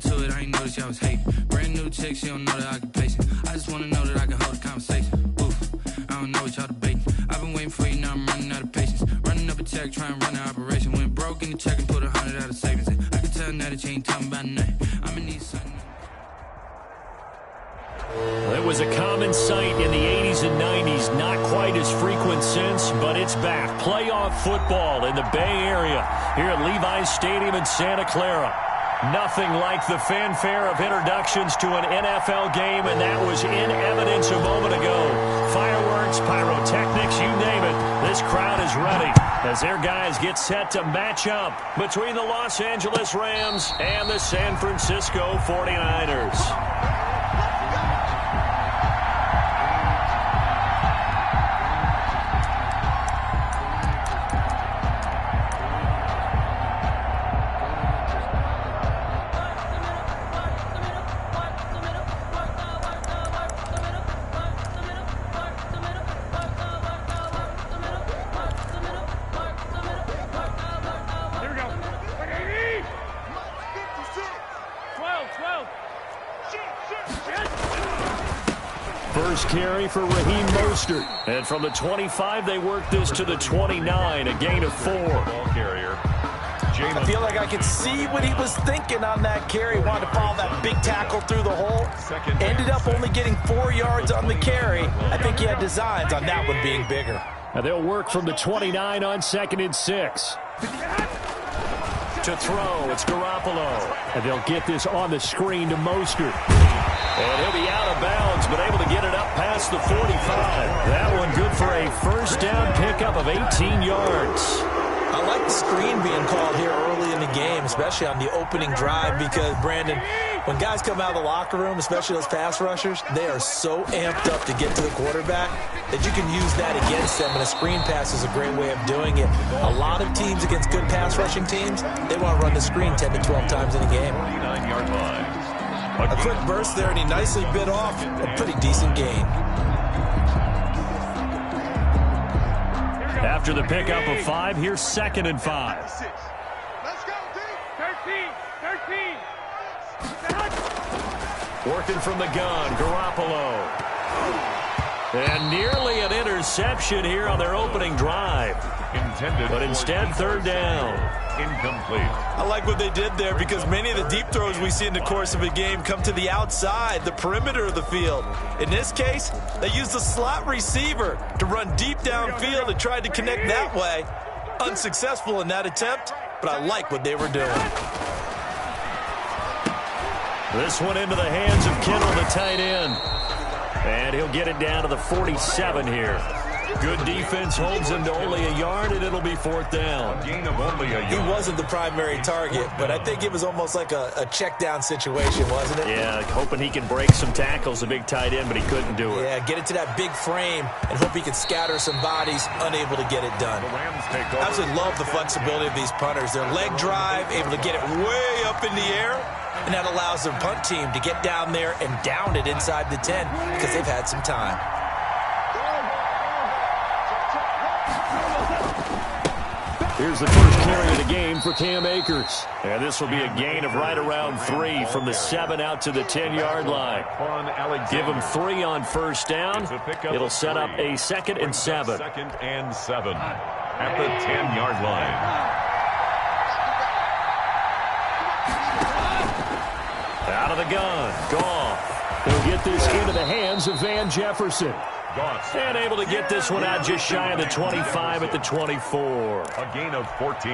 into it, I ain't noticed y'all was hating. Brand new chick, she don't know that I can pace it. I just wanna know that I can hold a conversation. Oof, I don't know what y'all debating. I've been waiting for you, now I'm running out of patience. Running up a check, trying to run an operation. Went broke in the check and put 100 out of savings in. I can tell now that you ain't talking about nothing. I'ma need something. It was a common sight in the 80s and 90s, not quite as frequent since, but it's back. Playoff football in the Bay Area here at Levi's Stadium in Santa Clara. Nothing like the fanfare of introductions to an NFL game, and that was in evidence a moment ago. Fireworks, pyrotechnics, you name it. This crowd is ready as their guys get set to match up between the Los Angeles Rams and the San Francisco 49ers. First carry for Raheem Mostert. And from the 25, they work this to the 29, a gain of 4. I feel like I could see what he was thinking on that carry. Wanted to follow that big tackle through the hole. Ended up only getting 4 yards on the carry. I think he had designs on that one being bigger. Now they'll work from the 29 on 2nd and 6. To throw, it's Garoppolo. And they'll get this on the screen to Mostert. And he'll be out of bounds, but able to get it up past the 45. That one good for a first down pickup of 18 yards. I like the screen being called here early in the game, especially on the opening drive, because, Brandon, when guys come out of the locker room, especially those pass rushers, they are so amped up to get to the quarterback that you can use that against them, and a screen pass is a great way of doing it. A lot of teams against good pass rushing teams, they want to run the screen 10 to 12 times in a game. 29-yard line. A quick burst there, and he nicely bit off a pretty decent gain. After the pickup of 5, here's 2nd and 5. Let's go, D. 13. Working from the gun, Garoppolo. And nearly an interception here on their opening drive. But instead, 3rd down. Incomplete. I like what they did there, because many of the deep throws we see in the course of a game come to the outside, the perimeter of the field. In this case, they used the slot receiver to run deep downfield and tried to connect that way. Unsuccessful in that attempt, but I like what they were doing. This one into the hands of Kittle, the tight end. And he'll get it down to the 47 here. Good defense holds him to only a yard, and it'll be 4th down. Gain of only a yard. He wasn't the primary target, but I think it was almost like a check down situation, wasn't it? Yeah, hoping he can break some tackles, a big tight end, but he couldn't do it. Yeah, get it to that big frame and hope he can scatter some bodies, unable to get it done. The Rams take over. I absolutely love the flexibility of these punters. Their leg drive, able to get it way up in the air, and that allows their punt team to get down there and down it inside the 10 because they've had some time. Here's the first carry of the game for Cam Akers. And this will be a gain of right around 3 from the 7 out to the 10-yard line. Give him 3 on first down. It'll set up a 2nd and 7. 2nd and 7 at the 10-yard line. Out of the gun. Goff. He'll get this into the hands of Van Jefferson. And able to get this one out just shy of the 25 at the 24. A gain of 14.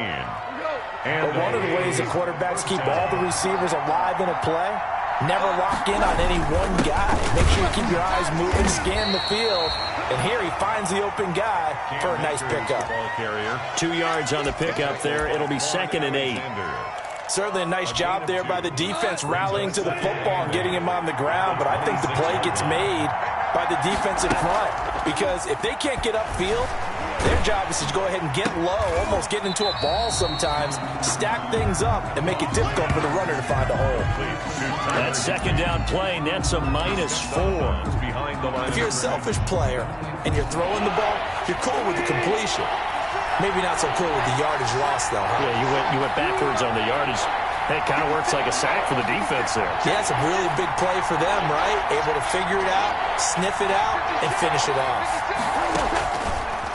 But one of the ways the quarterbacks keep all the receivers alive in a play, never lock in on any one guy. Make sure you keep your eyes moving, scan the field. And here he finds the open guy for a nice pickup. 2 yards on the pickup there. It'll be 2nd and 8. Certainly a nice job there by the defense rallying to the football and getting him on the ground. But I think the play gets made by the defense in front, because if they can't get upfield, their job is to go ahead and get low, almost get into a ball sometimes, stack things up, and make it difficult for the runner to find a hole. That 2nd down play nets a -4. If you're a selfish player and you're throwing the ball, you're cool with the completion. Maybe not so cool with the yardage loss, though. Huh? Yeah, you went backwards on the yardage. It kind of works like a sack for the defense there. Yeah, it's a really big play for them, right? Able to figure it out, sniff it out, and finish it off.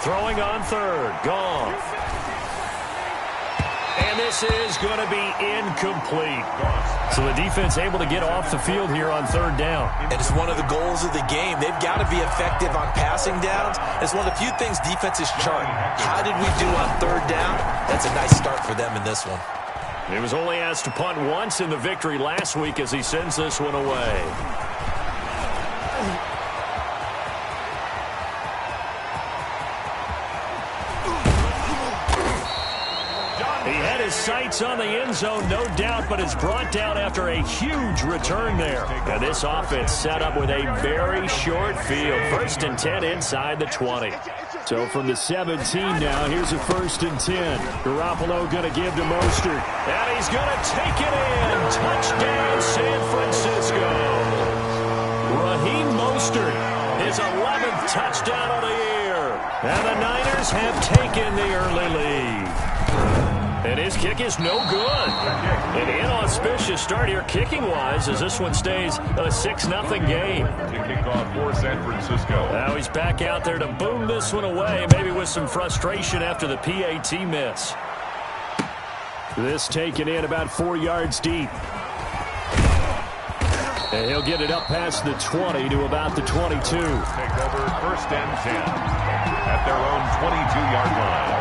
Throwing on third. Gone. And this is going to be incomplete. So the defense able to get off the field here on third down. And it's one of the goals of the game. They've got to be effective on passing downs. It's one of the few things defenses chart. How did we do on third down? That's a nice start for them in this one. He was only asked to punt once in the victory last week as he sends this one away. He had his sights on the end zone, no doubt, but is brought down after a huge return there. And this offense set up with a very short field. 1st and 10 inside the 20. So from the 17 now, here's a 1st and 10. Garoppolo going to give to Mostert. And he's going to take it in. Touchdown, San Francisco. Raheem Mostert, his 11th touchdown of the year. And the Niners have taken the early lead. And his kick is no good. An inauspicious start here kicking-wise as this one stays a 6-0 game. Kickoff for San Francisco. Now he's back out there to boom this one away, maybe with some frustration after the PAT miss. This taken in about 4 yards deep. And he'll get it up past the 20 to about the 22. Take over 1st and 10 at their own 22-yard line.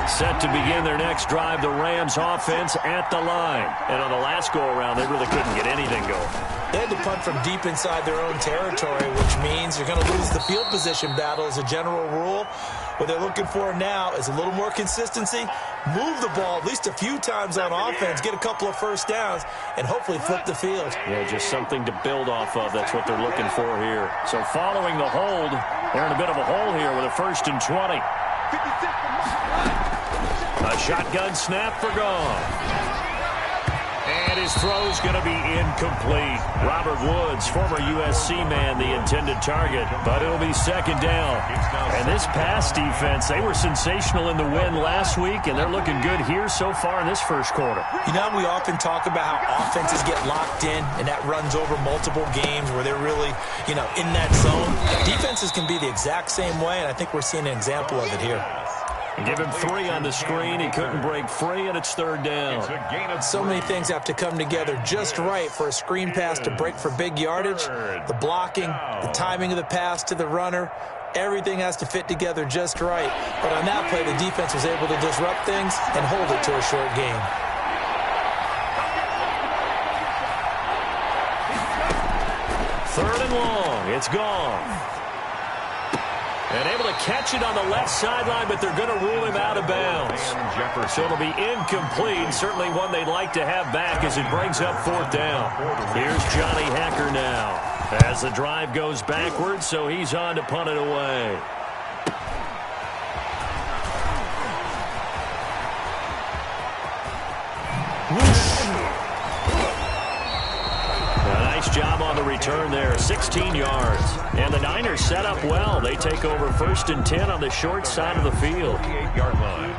Set to begin their next drive, the Rams offense at the line. And on the last go-around, they really couldn't get anything going. They had to punt from deep inside their own territory, which means you're going to lose the field position battle as a general rule. What they're looking for now is a little more consistency, move the ball at least a few times on offense, get a couple of first downs, and hopefully flip the field. Yeah, just something to build off of. That's what they're looking for here. So following the hold, they're in a bit of a hole here with a 1st and 20. A shotgun snap for gone. And his throw's going to be incomplete. Robert Woods, former USC man, the intended target, but it'll be 2nd down. And this pass defense, they were sensational in the win last week, and they're looking good here so far in this 1st quarter. You know, we often talk about how offenses get locked in, and that runs over multiple games where they're really, in that zone. Defenses can be the exact same way, and I think we're seeing an example of it here. Give him 3 on the screen. He couldn't break free, and it's 3rd down. So many things have to come together just right for a screen pass to break for big yardage. The blocking, the timing of the pass to the runner, everything has to fit together just right. But on that play, the defense was able to disrupt things and hold it to a short game. Third and long. It's gone. And able to catch it on the left sideline, but they're going to rule him out of bounds. So it'll be incomplete. Certainly one they'd like to have back as it brings up 4th down. Here's Johnny Hacker now as the drive goes backwards, so he's on to punt it away. Nice job on the return there, 16 yards. And the Niners set up well. They take over 1st and 10 on the short side of the field. 48-yard line.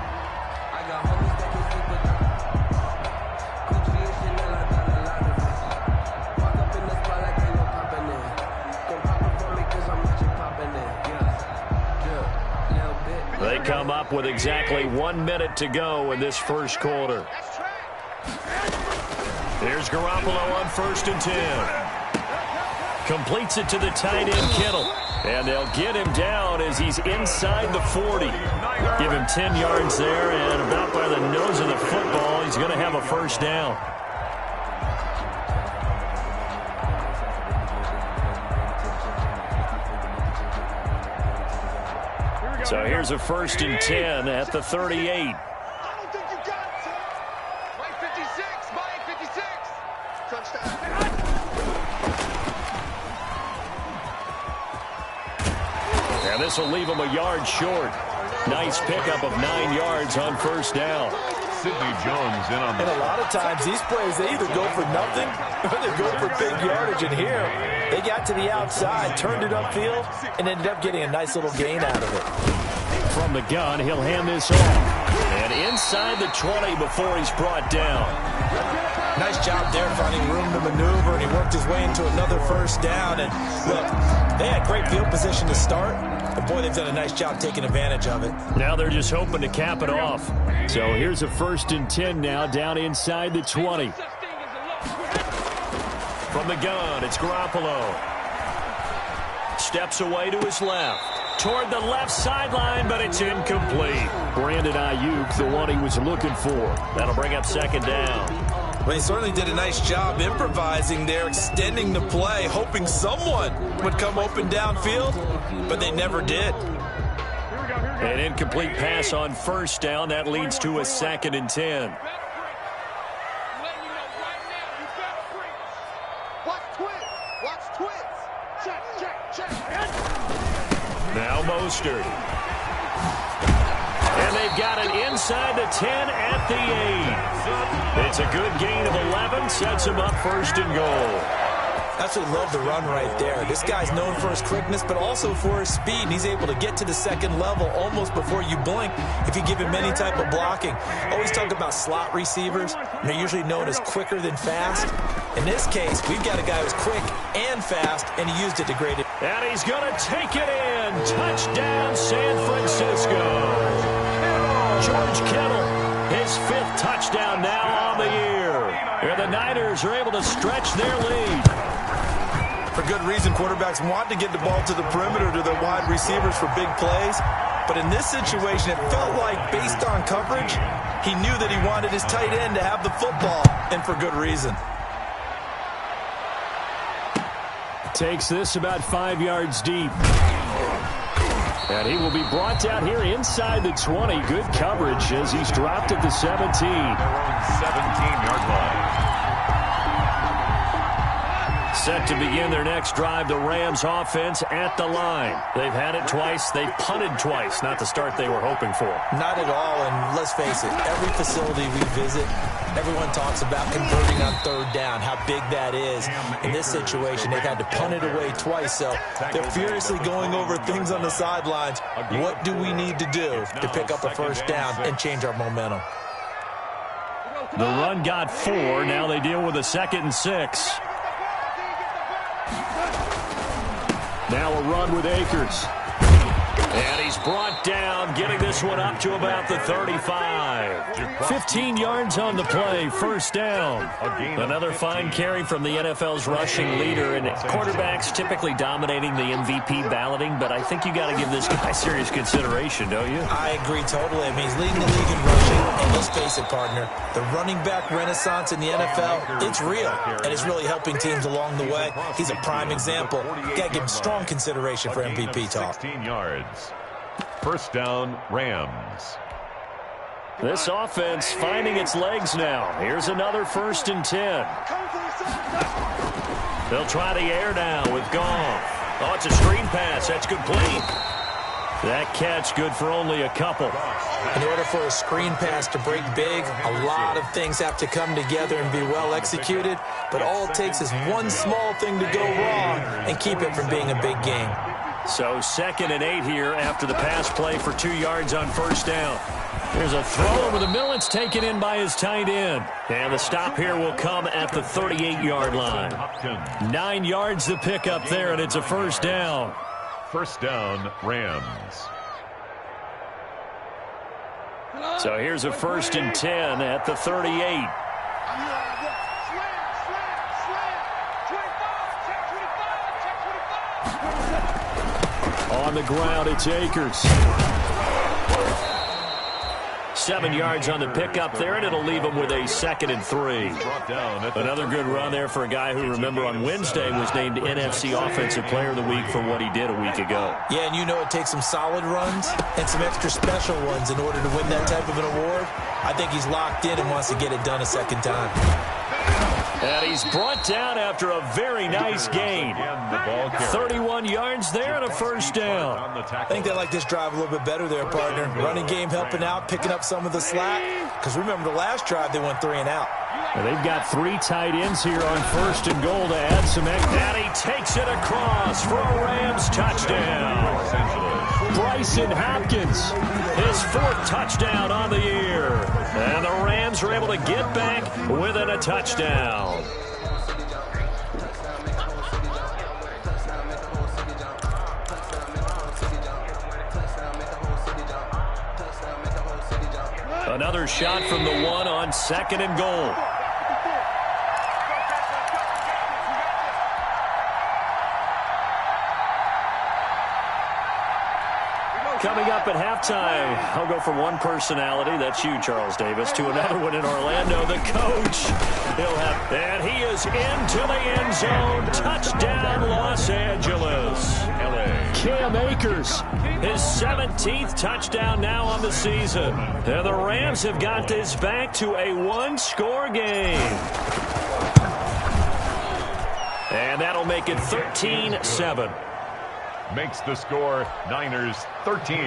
They come up with exactly 1 minute to go in this 1st quarter. Here's Garoppolo on 1st and 10. Completes it to the tight end, Kittle. And they'll get him down as he's inside the 40. Give him 10 yards there, and about by the nose of the football, he's going to have a 1st down. So here's a 1st and 10 at the 38. And this will leave him a yard short. Nice pickup of 9 yards on 1st down. Sidney Jones in on the... And a lot of times these plays, they either go for nothing or they go for big yardage. And here, they got to the outside, turned it upfield, and ended up getting a nice little gain out of it. From the gun, he'll hand this off. And inside the 20 before he's brought down. Nice job there finding room to maneuver, and he worked his way into another first down. And look, they had great field position to start, but boy, they've done a nice job taking advantage of it. Now they're just hoping to cap it off. So here's a 1st and 10 now, down inside the 20. From the gun, it's Garoppolo. Steps away to his left. Toward the left sideline, but it's incomplete. Brandon Ayuk, the one he was looking for. That'll bring up 2nd down. Well, he certainly did a nice job improvising there, extending the play, hoping someone would come open downfield, but they never did. An incomplete pass on 1st down. That leads to a 2nd and 10. Now Mostert. And they've got it inside the 10 at the 8. It's a good gain of 11. Sets him up 1st and goal. Absolutely love the run right there. This guy's known for his quickness, but also for his speed. And he's able to get to the 2nd level almost before you blink if you give him any type of blocking. Always talk about slot receivers, and they're usually known as quicker than fast. In this case, we've got a guy who's quick and fast, and he used it to great advantage. And he's going to take it in. Touchdown, San Francisco. George Kittle, his 5th touchdown now on the year. And the Niners are able to stretch their lead. For good reason, quarterbacks want to get the ball to the perimeter to their wide receivers for big plays. But in this situation, it felt like, based on coverage, he knew that he wanted his tight end to have the football, and for good reason. Takes this about 5 yards deep. And he will be brought down here inside the 20. Good coverage as he's dropped at the 17. 17-yard line. Set to begin their next drive, the Rams offense at the line. They've had it twice. They've punted twice. Not the start they were hoping for. Not at all, and let's face it, every facility we visit, everyone talks about converting on 3rd down, how big that is. In this situation, they've had to punt it away twice, so they're furiously going over things on the sidelines. What do we need to do to pick up a 1st down and change our momentum? The run got 4. Now they deal with a 2nd and 6. Now a run with Akers. And he's brought down, getting this one up to about the 35. 15 yards on the play, 1st down. Another fine carry from the NFL's rushing leader, and quarterbacks typically dominating the MVP balloting, but I think you got to give this guy serious consideration, don't you? I agree totally. I mean, he's leading the league in rushing, and let's face it, partner, the running back renaissance in the NFL, it's real, and it's really helping teams along the way. He's a prime example. Got to give him strong consideration for MVP talk. 16 yards. 1st down, Rams. This offense finding its legs now. Here's another 1st and 10. They'll try the air now with Goff. Oh, it's a screen pass. That's complete. That catch good for only a couple. In order for a screen pass to break big, a lot of things have to come together and be well executed, but all it takes is one small thing to go wrong and keep it from being a big game. So 2nd and 8 here after the pass play for 2 yards on 1st down. There's a throw over the middle. It's taken in by his tight end. And the stop here will come at the 38-yard line. 9 yards the pickup there, and it's a 1st down. 1st down, Rams. So here's a 1st and 10 at the 38. On the ground, it's Akers. 7 yards on the pickup there, and it'll leave him with a 2nd and 3. Another good run there for a guy who, remember, on Wednesday was named NFC Offensive Player of the Week for what he did a week ago. Yeah, and you know it takes some solid runs and some extra special ones in order to win that type of an award. I think he's locked in and wants to get it done a 2nd time. And he's brought down after a very nice gain. 31 yards there and a 1st down. I think they like this drive a little bit better there, partner. Running game helping out, picking up some of the slack. Because remember the last drive, they went 3 and out. They've got 3 tight ends here on 1st and goal to add some extra. And he takes it across for a Rams touchdown. Bryson Hopkins, his 4th touchdown on the year. And the Rams are able to get back within a touchdown. Another shot from the 1 on 2nd and goal. Coming up at halftime, I'll go from one personality, that's you, Charles Davis, to another one in Orlando, the coach. And he is into the end zone. Touchdown, Los Angeles. Cam Akers, his 17th touchdown now on the season. And the Rams have got this back to a 1-score game. And that'll make it 13-7. Makes the score Niners 13,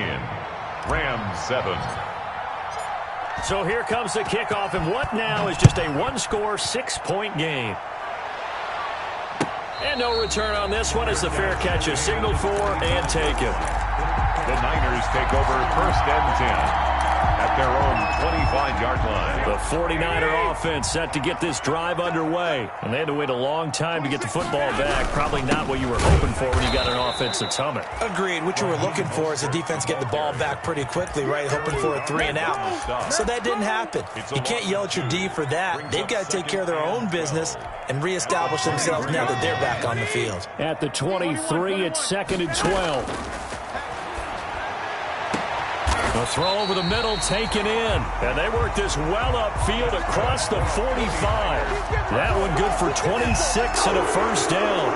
Rams 7. So here comes the kickoff, and what now is just a 1-score, 6-point game. And no return on this one as the fair catch is signaled for and taken. The Niners take over 1st and 10 at their own 25-yard line. The 49er offense set to get this drive underway. And they had to wait a long time to get the football back. Probably not what you were hoping for when you got an offense that's humming. Agreed. What you were looking for is the defense get the ball back pretty quickly, right? Hoping for a 3 and out. So that didn't happen. You can't yell at your D for that. They've got to take care of their own business and reestablish themselves now that they're back on the field. At the 23, it's 2nd and 12. The throw over the middle taken in. And they work this well upfield across the 45. That one good for 26 and a 1st down.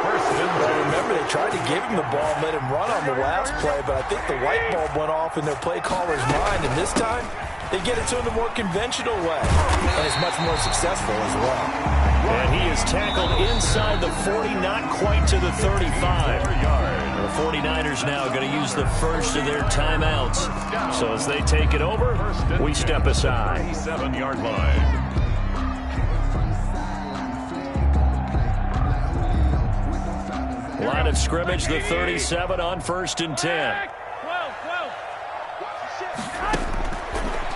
Well, remember, they tried to give him the ball and let him run on the last play, but I think the light bulb went off in their play caller's mind, and this time they get it to him the more conventional way, and it's much more successful as well. And he is tackled inside the 40, not quite to the 35. The 49ers now going to use the first of their timeouts. So as they take it over, we step aside. 7-yard line. Line of scrimmage, the 37 on 1st and 10.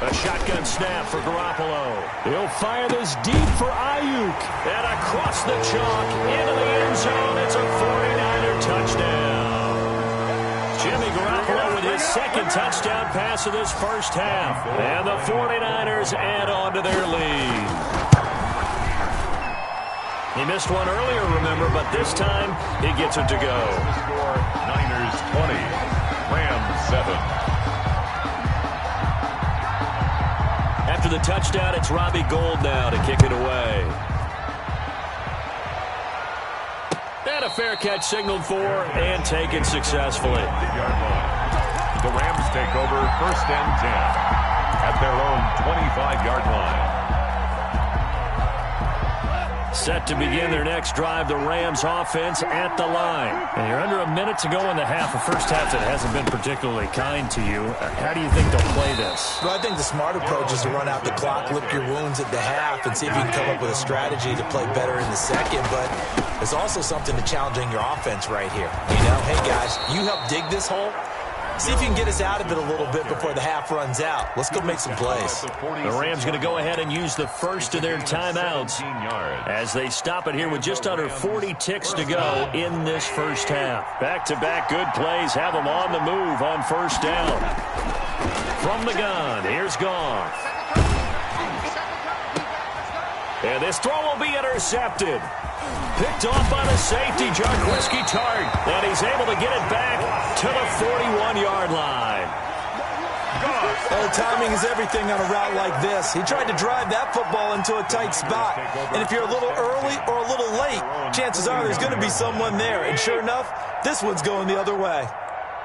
A shotgun snap for Garoppolo. He'll fire this deep for Ayuk. And across the chalk, into the end zone. It's a 49er touchdown. Jimmy Garoppolo with his 2nd touchdown pass of this 1st half. And the 49ers add on to their lead. He missed one earlier, remember, but this time he gets it to go. Score Niners 20, Rams 7. After the touchdown, it's Robbie Gould now to kick it away. And a fair catch signaled for and taken successfully. The Rams take over 1st and 10 at their own 25-yard line. Set to begin their next drive, the Rams offense at the line. And you're under a minute to go in the half, a first half that hasn't been particularly kind to you. How do you think they'll play this? Well, I think the smart approach is to run out the clock, lick your wounds at the half, and see if you can come up with a strategy to play better in the second. But there's also something to challenging your offense right here. You know, hey, guys, you help dig this hole. See if you can get us out of it a little bit before the half runs out. Let's go make some plays. The Rams going to go ahead and use the first of their timeouts as they stop it here with just under 40 ticks to go in this first half. Back-to-back good plays have them on the move on 1st down. From the gun, here's Goff. And this throw will be intercepted. Picked off by the safety, Jarquiski Tart. And he's able to get it back to the 41-yard line. Oh, timing is everything on a route like this. He tried to drive that football into a tight spot. And if you're a little early or a little late, chances are there's going to be someone there. And sure enough, this one's going the other way.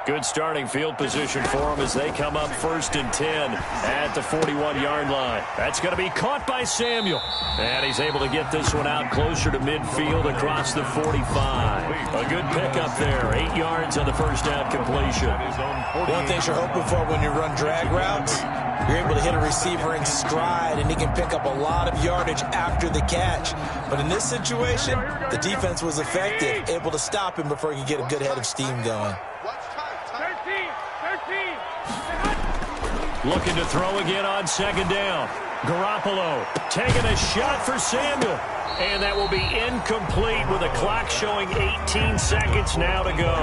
Good starting field position for them as they come up 1st and 10 at the 41-yard line. That's going to be caught by Samuel. And he's able to get this one out closer to midfield across the 45. A good pickup there. 8 yards on the first down completion. One thing you're hoping for when you run drag routes, you're able to hit a receiver in stride, and he can pick up a lot of yardage after the catch. But in this situation, the defense was effective, able to stop him before he could get a good head of steam going. 13. Looking to throw again on 2nd down. Garoppolo taking a shot for Samuel. And that will be incomplete with the clock showing 18 seconds now to go.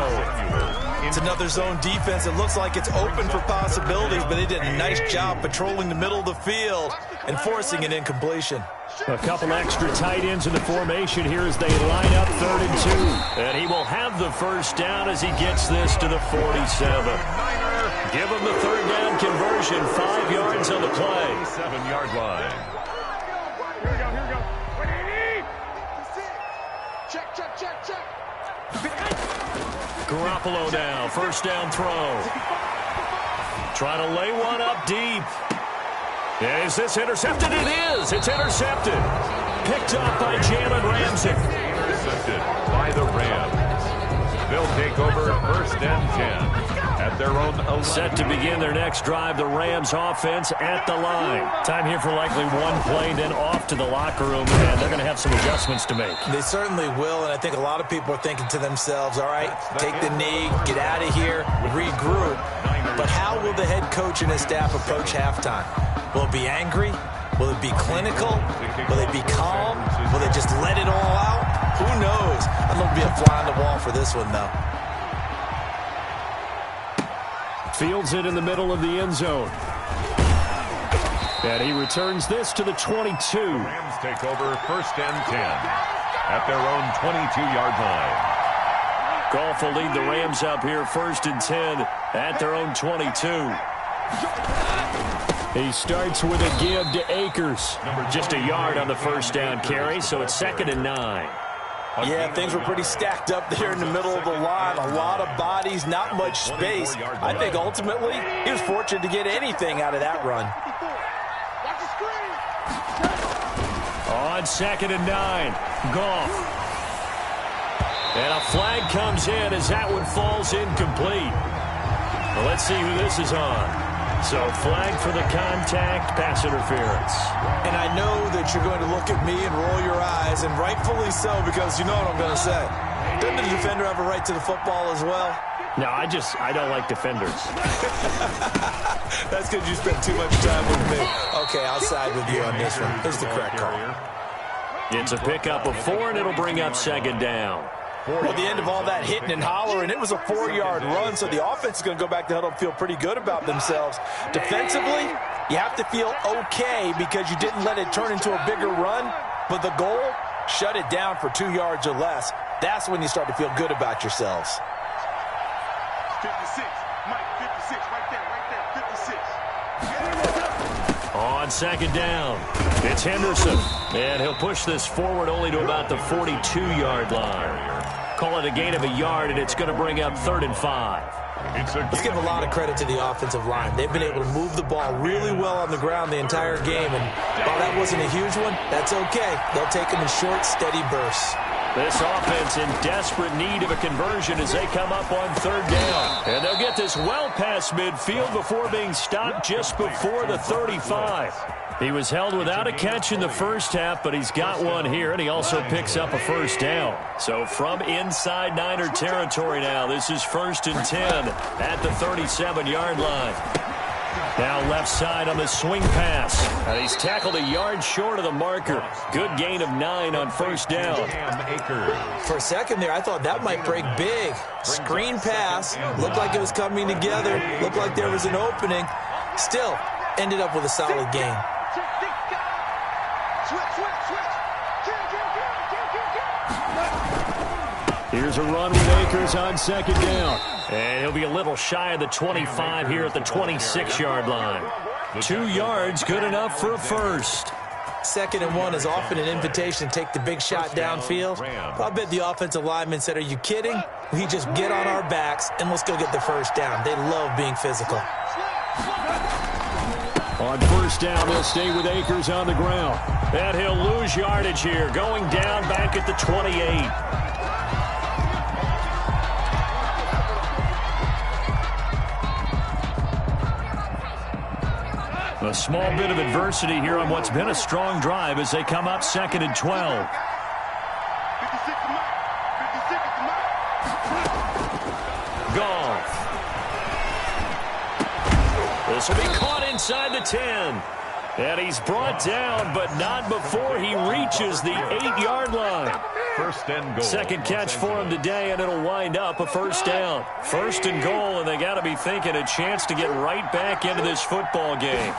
It's another zone defense. It looks like it's open for possibilities, but they did a nice job patrolling the middle of the field and forcing an incompletion. A couple extra tight ends in the formation here as they line up 3rd and 2. And he will have the first down as he gets this to the 47. Give him the 3rd down conversion, 5 yards on the play. 7-yard line. Here we go. What do you need? Check. Garoppolo now, 1st down throw. Trying to lay one up deep. Is this intercepted? It is. It's intercepted. Picked up by Jalen Ramsey. Intercepted by the Rams. They'll take over 1st and 10. At their own 11. Set to begin their next drive, the Rams offense at the line. Time here for likely one play, then off to the locker room, and they're going to have some adjustments to make. They certainly will, and I think a lot of people are thinking to themselves, all right, take the knee, get out of here, regroup. But how will the head coach and his staff approach halftime? Will it be angry? Will it be clinical? Will it be calm? Will they just let it all out? Who knows? I'm going to be a fly on the wall for this one, though. Fields it in the middle of the end zone. And he returns this to the 22. Rams take over 1st and 10 at their own 22-yard line. Goff will lead the Rams up here 1st and 10 at their own 22. He starts with a give to Akers. Just a yard on the 1st down carry, so it's 2nd and 9. Yeah, things were pretty stacked up there in the middle of the line. A lot of bodies, not much space. I think ultimately he was fortunate to get anything out of that run. On 2nd and 9, Goff. And a flag comes in as that one falls incomplete. Well, let's see who this is on. So flag for the contact, pass interference. And I know that you're going to look at me and roll your eyes, and rightfully so, because you know what I'm going to say. Doesn't the defender have a right to the football as well? No, I don't like defenders. That's because you spent too much time with me. Okay, I'll side with you on this one. This is the correct call. It's a pickup of 4, and it'll bring up 2nd down. Well, at the end of all that hitting and hollering, it was a 4-yard run, so the offense is going to go back to huddle and feel pretty good about themselves. Defensively, you have to feel okay because you didn't let it turn into a bigger run, but the goal, shut it down for 2 yards or less. That's when you start to feel good about yourselves. 56, Mike, 56, right there, 56. On 2nd down, it's Henderson. And he'll push this forward only to about the 42-yard line. Call it a gain of a yard, and it's going to bring up 3rd and 5. Let's give a lot of credit to the offensive line. They've been able to move the ball really well on the ground the entire game, and while that wasn't a huge one, that's okay. They'll take them in short, steady bursts. This offense in desperate need of a conversion as they come up on 3rd down. And they'll get this well past midfield before being stopped just before the 35. He was held without a catch in the first half, but he's got one here, and he also picks up a 1st down. So from inside Niner territory now, this is 1st and 10 at the 37-yard line. Now left side on the swing pass. And he's tackled a yard short of the marker. Good gain of 9 on 1st down. For a second there, I thought that might break big. Screen pass. Looked like it was coming together. Looked like there was an opening. Still, ended up with a solid gain. Here's a run with Akers on 2nd down. And he'll be a little shy of the 25 here at the 26-yard line. 2 yards, good enough for a first. 2nd and 1 is often an invitation to take the big shot downfield. I bet the offensive lineman said, are you kidding? We just get on our backs and let's go get the first down. They love being physical. On first down, they'll stay with Akers on the ground. And he'll lose yardage here, going down back at the 28. A small bit of adversity here on what's been a strong drive as they come up 2nd and 12. Goff. This will be caught inside the 10. And he's brought down, but not before he reaches the 8-yard line. First and goal. Second catch for him today, and it'll wind up a first down. First and goal, and they got to be thinking a chance to get right back into this football game.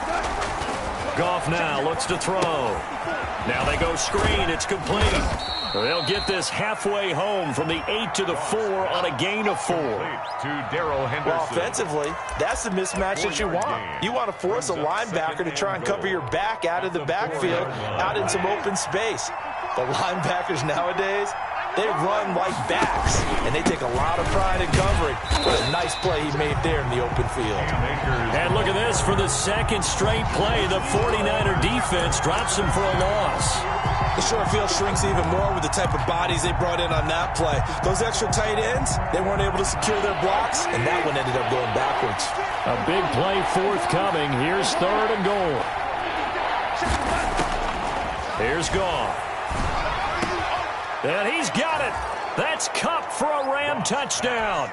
Goff now looks to throw. Now they go screen. It's complete. They'll get this halfway home from the 8 to the 4 on a gain of 4. To Darrell Henderson. Well, offensively, that's the mismatch that you want. You want to force a linebacker to try and cover your back out of the backfield, out in some open space. The linebackers nowadays, they run like backs, and they take a lot of pride in covering. What a nice play he made there in the open field. And look at this. For the second straight play, the 49er defense drops him for a loss. The short field shrinks even more with the type of bodies they brought in on that play. Those extra tight ends, they weren't able to secure their blocks, and that one ended up going backwards. A big play forthcoming. Here's 3rd and goal. Here's Goff. And he's got it. That's Kupp for a Ram touchdown.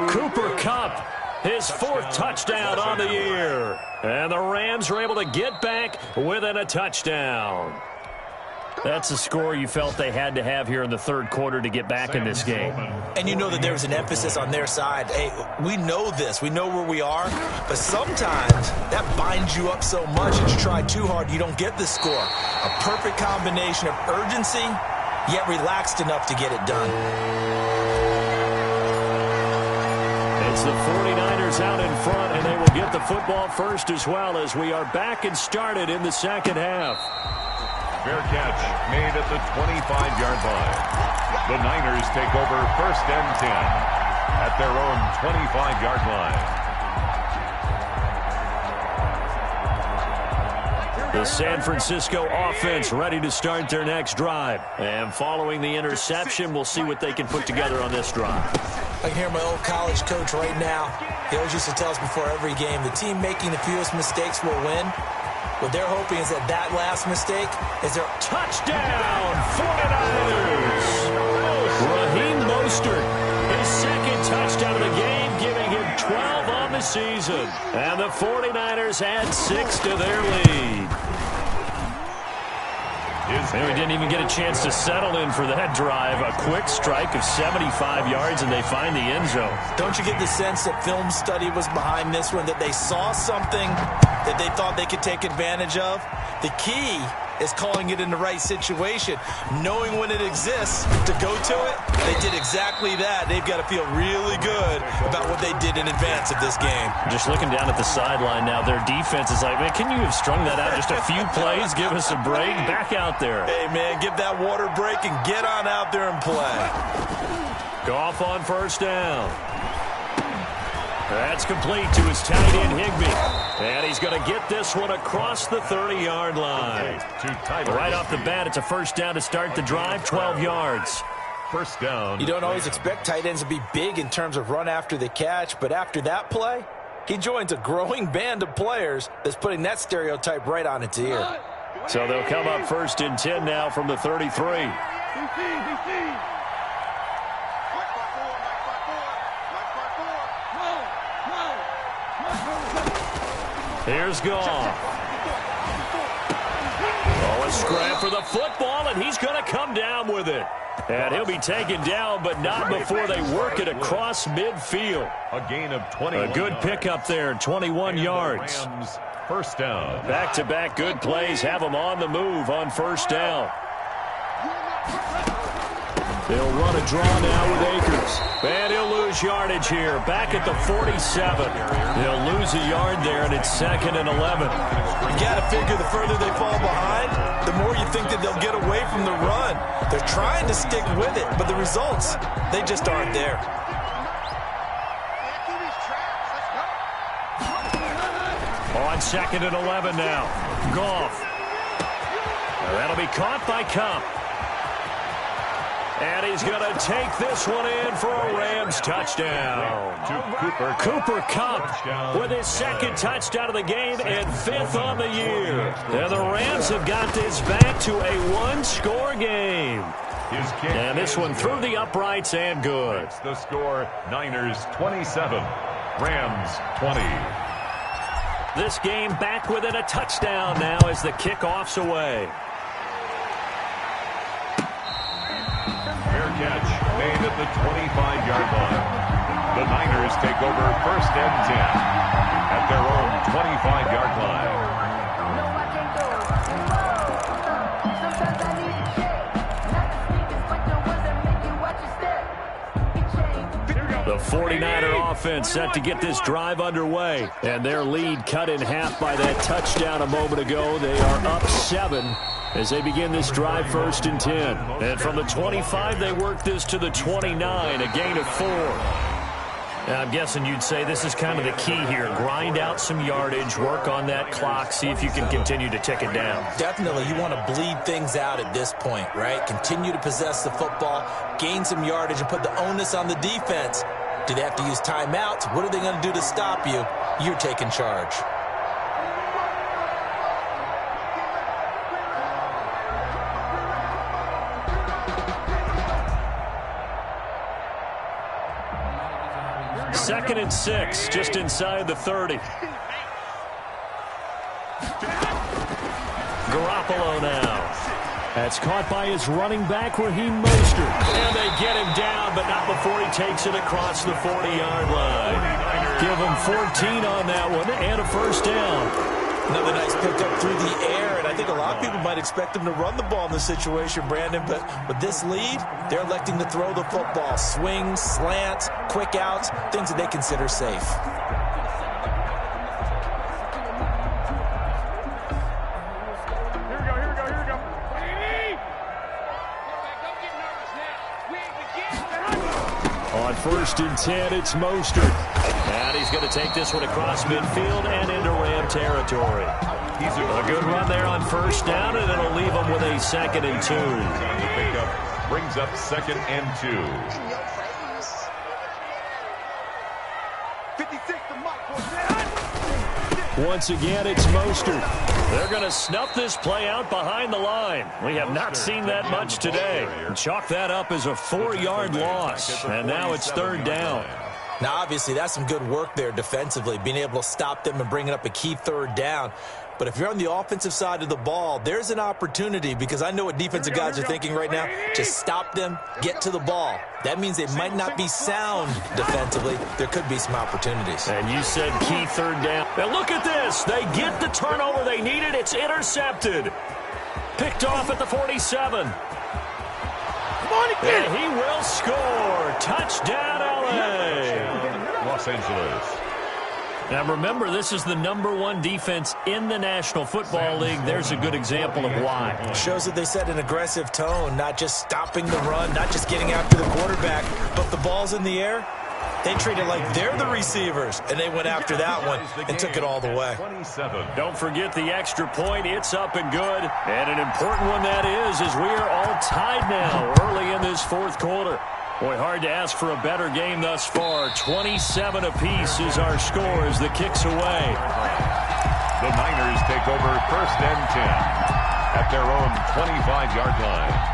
Cooper Kupp, his 4th touchdown on the year. And the Rams are able to get back within a touchdown. That's a score you felt they had to have here in the 3rd quarter to get back in this game. And you know that there was an emphasis on their side. Hey, we know this. We know where we are. But sometimes that binds you up so much that you try too hard, you don't get the score. A perfect combination of urgency, yet relaxed enough to get it done. It's the 49ers out in front, and they will get the football first as well as we are back and started in the 2nd half. Fair catch made at the 25-yard line. The Niners take over 1st and 10 at their own 25-yard line. The San Francisco offense ready to start their next drive. And following the interception, we'll see what they can put together on this drive. I can hear my old college coach right now. He always used to tell us before every game, the team making the fewest mistakes will win. What they're hoping is that that last mistake is their touchdown, 49ers. Raheem Mostert, his 2nd touchdown of the game, giving him 12 on the season. And the 49ers add 6 to their lead. And we didn't even get a chance to settle in for that drive. A quick strike of 75 yards, and they find the end zone. Don't you get the sense that film study was behind this one, that they saw something that they thought they could take advantage of? The key is calling it in the right situation, knowing when it exists to go to it. They did exactly that. They've got to feel really good about what they did in advance of this game. Just looking down at the sideline now, their defense is like, man, can you have strung that out just a few plays? Give us a break. Back out there. Hey, man, give that water break and get on out there and play. Goff on first down. That's complete to his tight end, Higbee. And he's going to get this one across the 30-yard line. Right off the bat, it's a first down to start the drive, 12 yards. First down. You don't always expect tight ends to be big in terms of run after the catch, but after that play, he joins a growing band of players that's putting that stereotype right on its ear. So they'll come up 1st and 10 now from the 33. Here's Goff. Oh, a scrap for the football, and he's going to come down with it. And he'll be taken down, but not before they work it across midfield. A gain of 21. A good pickup there, 21 yards. First down. Back-to-back good plays have them on the move on first down. They'll run a draw now with Akers. And he'll lose yardage here. Back at the 47. They'll lose a yard there, and it's 2nd and 11. You got to figure the further they fall behind, the more you think that they'll get away from the run. They're trying to stick with it, but the results, they just aren't there. On 2nd and 11 now. Goff. That'll be caught by Cup. And he's going to take this one in for a Rams touchdown. Cooper Kupp with his 2nd touchdown of the game and 5th on the year. And the Rams have got this back to a 1-score game. And this one through the uprights and good. The score, Niners 27, Rams 20. This game back within a touchdown now as the kickoff's away. Fair catch made at the 25-yard line. The Niners take over 1st and 10 at their own 25-yard line. The 49er offense set to get this drive underway. And their lead cut in half by that touchdown a moment ago. They are up 7 as they begin this drive 1st and 10. And from the 25, they work this to the 29, a gain of 4. I'm guessing you'd say this is kind of the key here. Grind out some yardage, work on that clock, see if you can continue to tick it down. Definitely, you want to bleed things out at this point, right? Continue to possess the football, gain some yardage, and put the onus on the defense. Do they have to use timeouts? What are they going to do to stop you? You're taking charge. Second and 6, just inside the 30. Garoppolo now. That's caught by his running back, Raheem Mostert. And they get him down, but not before he takes it across the 40-yard line. Give him 14 on that one and a 1st down. Another nice pickup through the air, and I think a lot of people might expect them to run the ball in this situation, Brandon, but with this lead, they're electing to throw the football. Swings, slants, quick outs, things that they consider safe. On 1st and 10, it's Mostert. And he's going to take this one across midfield and into Ram territory. He's a good run there on 1st down, and it'll leave him with a 2nd and 2. The pickup brings up 2nd and 2. Once again, it's Mostert. They're going to snuff this play out behind the line. We have not seen that much today. Chalk that up as a 4-yard loss, and now it's 3rd down. Now, obviously, that's some good work there defensively, being able to stop them and bringing up a key 3rd down. But if you're on the offensive side of the ball, there's an opportunity, because I know what defensive guys are thinking right now. Just stop them, get to the ball. That means they might not be sound defensively. There could be some opportunities. And you said key 3rd down. Now look at this. They get the turnover they needed. It's intercepted. Picked off at the 47. And he will score. Touchdown, LA. Los Angeles. Now remember, this is the #1 defense in the National Football League. There's a good example of why. Shows that they set an aggressive tone, not just stopping the run, not just getting after the quarterback, but the ball's in the air. They treat it like they're the receivers, and they went after that one and took it all the way. Don't forget the extra point. It's up and good. And an important one that is, as we are all tied now early in this 4th quarter. Boy, hard to ask for a better game thus far. 27 apiece is our score as the kick's away. The Niners take over 1st and 10 at their own 25-yard line.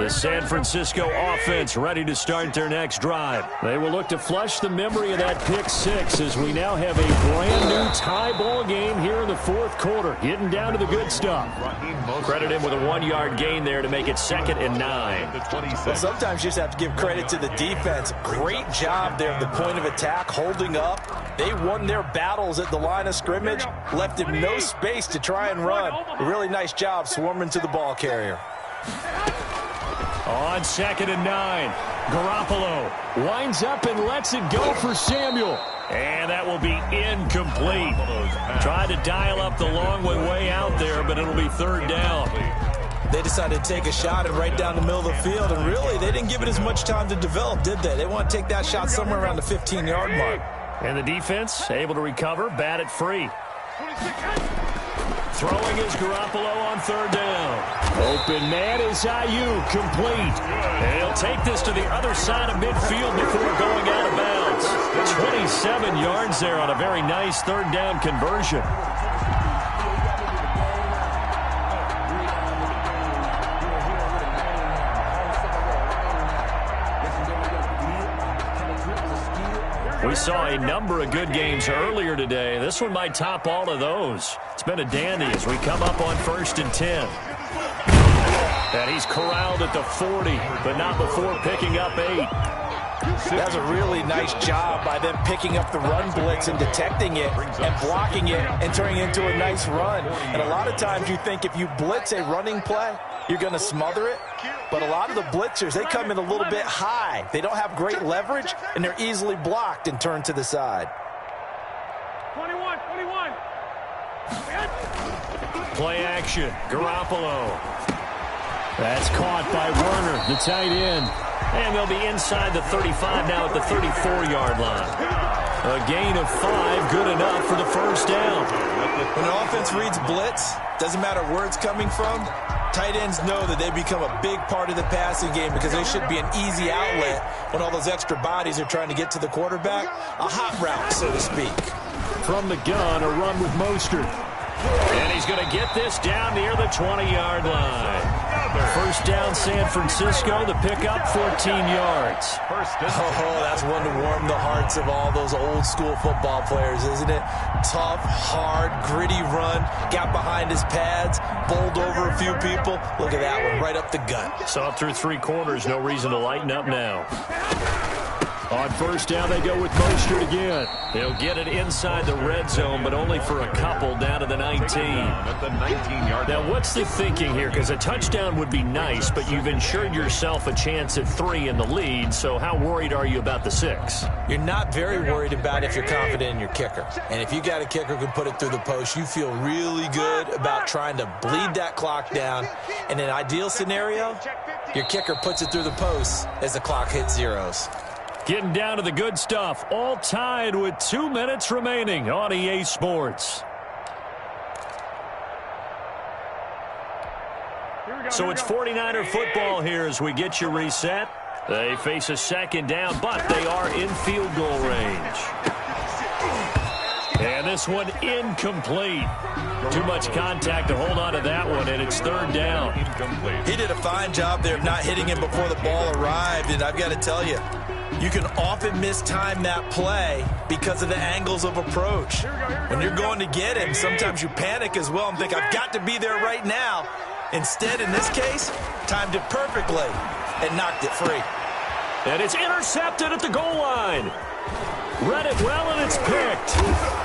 The San Francisco offense ready to start their next drive. They will look to flush the memory of that pick six as we now have a brand new tie ball game here in the fourth quarter. Getting down to the good stuff. Credit him with a 1-yard gain there to make it 2nd and 9. Well, sometimes you just have to give credit to the defense. Great job there at the point of attack, holding up. They won their battles at the line of scrimmage, left him no space to try and run. A really nice job swarming to the ball carrier. On 2nd and 9, Garoppolo winds up and lets it go for Samuel. And that will be incomplete. Tried to dial up the long way out there, but it'll be 3rd down. They decided to take a shot and right down the middle of the field, and really, they didn't give it as much time to develop, did they? They want to take that shot somewhere around the 15-yard mark. And the defense able to recover, bat it free. Throwing is Garoppolo on 3rd down. Open man is Ayuk, complete. And he'll take this to the other side of midfield before going out of bounds. 27 yards there on a very nice 3rd down conversion. We saw a number of good games earlier today. This one might top all of those. It's been a dandy as we come up on 1st and 10. And he's corralled at the 40, but not before picking up 8. That's a really nice job by them picking up the run blitz and detecting it and blocking it and turning it into a nice run. And a lot of times you think if you blitz a running play, you're going to smother it. But a lot of the blitzers, they come in a little bit high. They don't have great leverage, and they're easily blocked and turned to the side. 21. Play action, Garoppolo. That's caught by Werner, the tight end. And they'll be inside the 35 now at the 34-yard line. A gain of 5, good enough for the 1st down. When an offense reads blitz, doesn't matter where it's coming from, tight ends know that they become a big part of the passing game because they should be an easy outlet when all those extra bodies are trying to get to the quarterback. A hot route, so to speak. From the gun, a run with Mostert. And he's going to get this down near the 20-yard line. 1st down, San Francisco. The pickup, 14 yards. Oh, that's one to warm the hearts of all those old-school football players, isn't it? Tough, hard, gritty run. Got behind his pads, bowled over a few people. Look at that one, right up the gut. Saw it through 3 quarters. No reason to lighten up now. On 1st down, they go with Mostert again. He'll get it inside the red zone, but only for a couple down to the 19. Now, what's the thinking here? Because a touchdown would be nice, but you've ensured yourself a chance at 3 in the lead, so how worried are you about the 6? You're not very worried about it if you're confident in your kicker. And if you got a kicker who can put it through the post, you feel really good about trying to bleed that clock down. In an ideal scenario, your kicker puts it through the post as the clock hits zeros. Getting down to the good stuff, all tied with 2 minutes remaining on EA Sports. So it's 49er football here as we get you reset. They face a 2nd down, but they are in field goal range. And this one incomplete. Too much contact to hold on to that one, and it's 3rd down. He did a fine job there of not hitting him before the ball arrived, and I've got to tell you, you can often mistime that play because of the angles of approach. When you're going to get him, sometimes you panic as well and think, I've got to be there right now. Instead, in this case, timed it perfectly and knocked it free. And it's intercepted at the goal line. Read it well, and it's picked.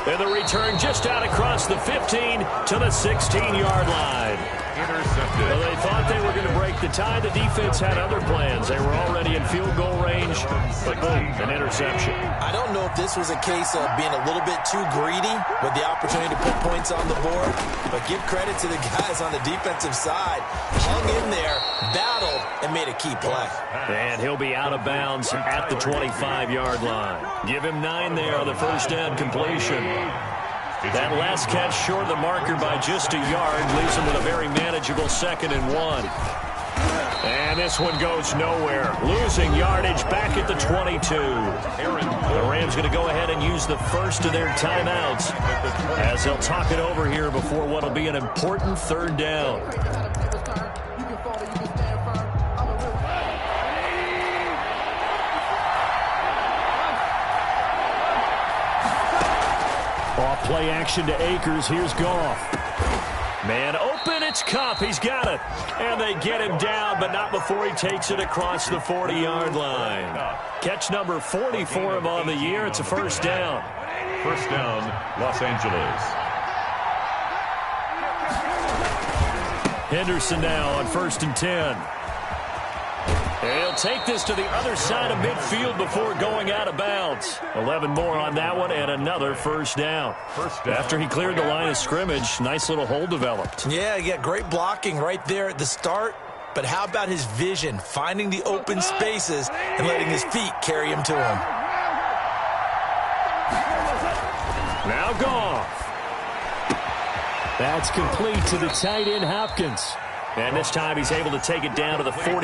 And the return just out across the 15 to the 16-yard line. Intercepted. Well, they thought they were going to break the tie. The defense had other plans. They were already in field goal range, but boom, an interception. I don't know if this was a case of being a little bit too greedy with the opportunity to put points on the board, but give credit to the guys on the defensive side. Hung in there, battled, and made a key play. And he'll be out of bounds at the 25-yard line. Give him 9 there on the 1st down completion. That last catch short of the marker by just a yard leaves him with a very manageable 2nd and 1. And this one goes nowhere. Losing yardage back at the 22. The Rams going to go ahead and use the first of their timeouts as they'll talk it over here before what will be an important 3rd down. Off play action to Akers. Here's Goff. Man open, it's Kupp. He's got it. And they get him down, but not before he takes it across the 40-yard line. Catch number 40 for him on the year. It's a first down. First down, Los Angeles. Henderson now on 1st and 10. He'll take this to the other side of midfield before going out of bounds. 11 more on that one and another first down. After he cleared the line of scrimmage, nice little hole developed. Yeah, great blocking right there at the start. But how about his vision, finding the open spaces and letting his feet carry him to him? Now Goff. That's complete to the tight end Hopkins. And this time he's able to take it down to the 42.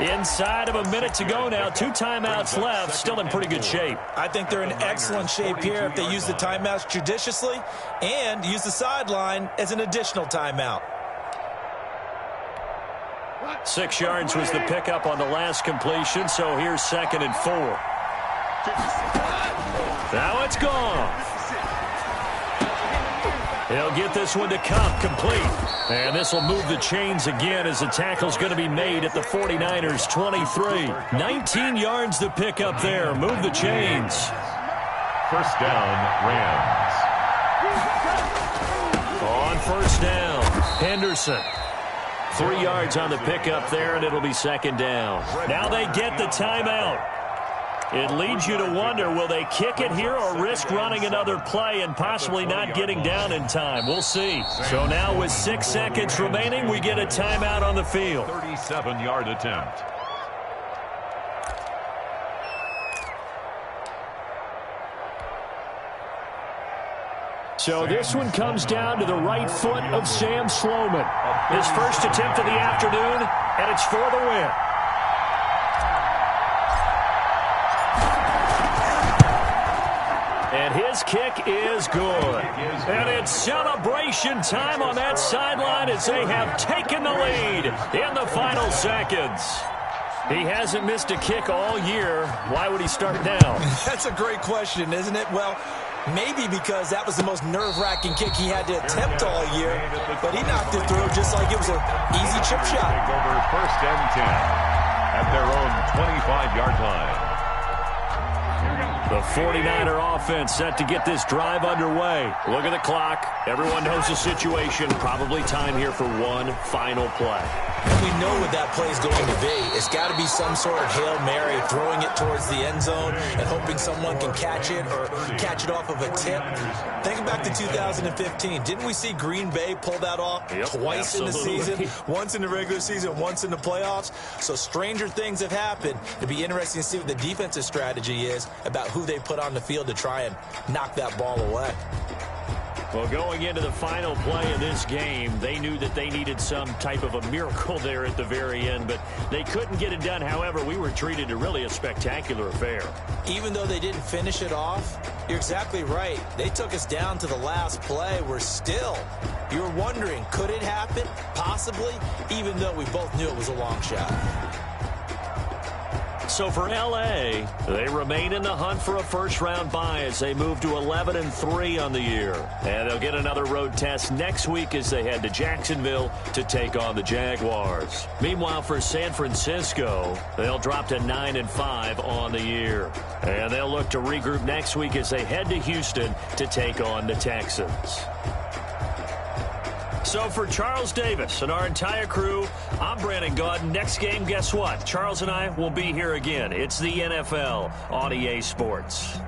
Inside of a minute to go now. 2 timeouts left. Still in pretty good shape. I think they're in excellent shape here if they use the timeouts judiciously and use the sideline as an additional timeout. 6 yards was the pickup on the last completion, so here's 2nd and 4. Now it's Goff. He'll get this one to Kupp, complete. And this will move the chains again as the tackle's going to be made at the 49ers' 23. 19 yards to pick up there. Move the chains. First down, Rams. On first down, Henderson. 3 yards on the pickup there, and it'll be 2nd down. Now they get the timeout. It leads you to wonder, will they kick it here or risk running another play and possibly not getting down in time? We'll see. So now with 6 seconds remaining, we get a timeout on the field. 37-yard attempt. So this one comes down to the right foot of Sam Sloman. His first attempt of the afternoon, and it's for the win. And his kick is good. And it's celebration time on that sideline as they have taken the lead in the final seconds. He hasn't missed a kick all year. Why would he start now? That's a great question, isn't it? Well, maybe because that was the most nerve-wracking kick he had to attempt all year. But he knocked it through just like it was an easy chip shot. Take over 1st and 10 at their own 25-yard line. The 49er offense set to get this drive underway. Look at the clock. Everyone knows the situation. Probably time here for one final play. And we know what that play is going to be. It's got to be some sort of Hail Mary, throwing it towards the end zone and hoping someone can catch it or catch it off of a tip. Think back to 2015. Didn't we see Green Bay pull that off twice in the season? Once in the regular season, once in the playoffs. So stranger things have happened. It'd be interesting to see what the defensive strategy is about who they put on the field to try and knock that ball away. Well, going into the final play of this game, they knew that they needed some type of a miracle there at the very end, but they couldn't get it done. However, we were treated to really a spectacular affair. Even though they didn't finish it off, you're exactly right. They took us down to the last play. You were wondering, could it happen? Possibly, even though we both knew it was a long shot. So for L.A., they remain in the hunt for a first-round bye as they move to 11-3 on the year. And they'll get another road test next week as they head to Jacksonville to take on the Jaguars. Meanwhile, for San Francisco, they'll drop to 9-5 on the year. And they'll look to regroup next week as they head to Houston to take on the Texans. So for Charles Davis and our entire crew, I'm Brandon Gaudin. Next game, guess what? Charles and I will be here again. It's the NFL on EA Sports.